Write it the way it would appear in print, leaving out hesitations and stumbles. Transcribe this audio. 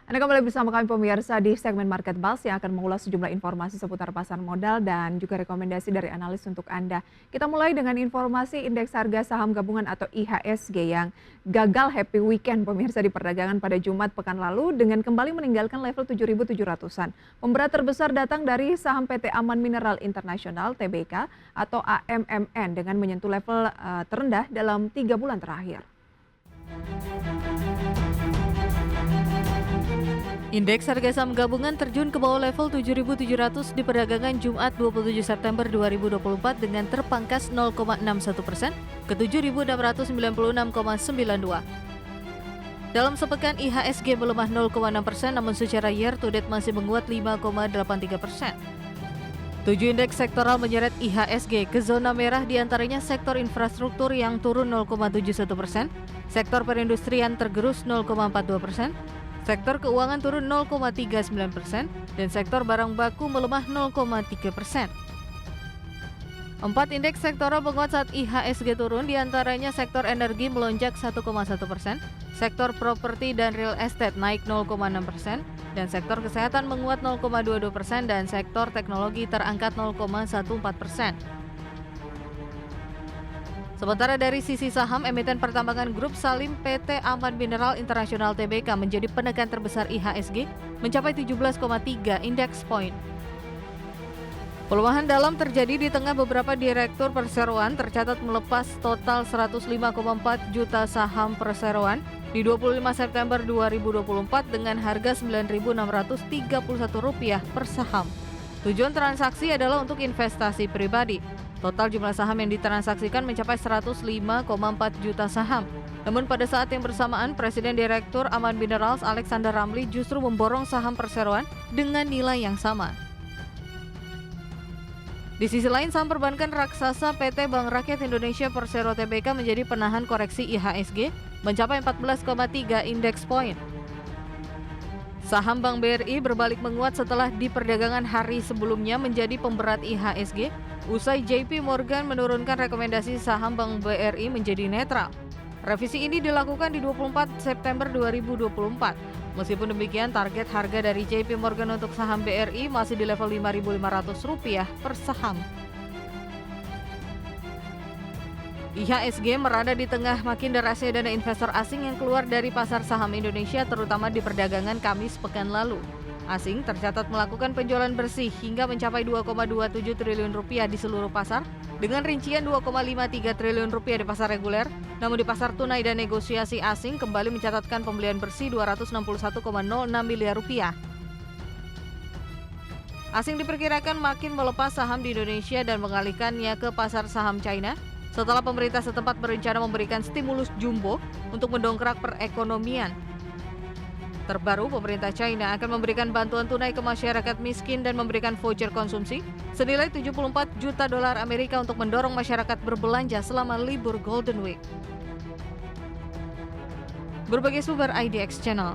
Anda kembali bersama kami pemirsa di segmen Market Pulse yang akan mengulas sejumlah informasi seputar pasar modal dan juga rekomendasi dari analis untuk Anda. Kita mulai dengan informasi indeks harga saham gabungan atau IHSG yang gagal happy weekend pemirsa di perdagangan pada Jumat pekan lalu dengan kembali meninggalkan level 7.700-an. Pemberat terbesar datang dari saham PT Aman Mineral Internasional (TBK) atau AMMN dengan menyentuh level terendah dalam 3 bulan terakhir. Indeks harga saham gabungan terjun ke bawah level 7.700 di perdagangan Jumat 27 September 2024 dengan terpangkas 0,61% ke 7.696,92. Dalam sepekan IHSG melemah 0,6% namun secara year to date masih menguat 5,83%. 7 indeks sektoral menyeret IHSG ke zona merah diantaranya sektor infrastruktur yang turun 0,71%, sektor perindustrian tergerus 0,42%, sektor keuangan turun 0,39%, dan sektor barang baku melemah 0,3%. 4 indeks sektoral menguat saat IHSG turun, diantaranya sektor energi melonjak 1,1%, sektor properti dan real estate naik 0,6%, dan sektor kesehatan menguat 0,22%, dan sektor teknologi terangkat 0,14%. Sementara dari sisi saham, emiten pertambangan grup Salim PT Aman Mineral Internasional (TBK) menjadi penekan terbesar IHSG mencapai 17,3 indeks point. Pelemahan dalam terjadi di tengah beberapa direktur perseroan tercatat melepas total 105,4 juta saham perseroan di 25 September 2024 dengan harga Rp9.631 per saham. Tujuan transaksi adalah untuk investasi pribadi. Total jumlah saham yang ditransaksikan mencapai 105,4 juta saham. Namun pada saat yang bersamaan, Presiden Direktur Aman Minerals Alexander Ramli justru memborong saham perseroan dengan nilai yang sama. Di sisi lain, saham perbankan raksasa PT Bank Rakyat Indonesia Persero TBK menjadi penahan koreksi IHSG mencapai 14,3 indeks point. Saham Bank BRI berbalik menguat setelah di perdagangan hari sebelumnya menjadi pemberat IHSG, usai JP Morgan menurunkan rekomendasi saham Bank BRI menjadi netral. Revisi ini dilakukan di 24 September 2024. Meskipun demikian, target harga dari JP Morgan untuk saham BRI masih di level Rp5.500 per saham. IHSG merada di tengah makin derasnya dana investor asing yang keluar dari pasar saham Indonesia, terutama di perdagangan Kamis pekan lalu. Asing tercatat melakukan penjualan bersih hingga mencapai Rp2,27 triliun di seluruh pasar, dengan rincian Rp2,53 triliun di pasar reguler. Namun di pasar tunai dan negosiasi asing kembali mencatatkan pembelian bersih Rp261,06 miliar. Asing diperkirakan makin melepas saham di Indonesia dan mengalihkannya ke pasar saham China setelah pemerintah setempat berencana memberikan stimulus jumbo untuk mendongkrak perekonomian. Terbaru, pemerintah China akan memberikan bantuan tunai ke masyarakat miskin dan memberikan voucher konsumsi senilai $74 juta Amerika untuk mendorong masyarakat berbelanja selama libur Golden Week. Berbagai sumber IDX Channel.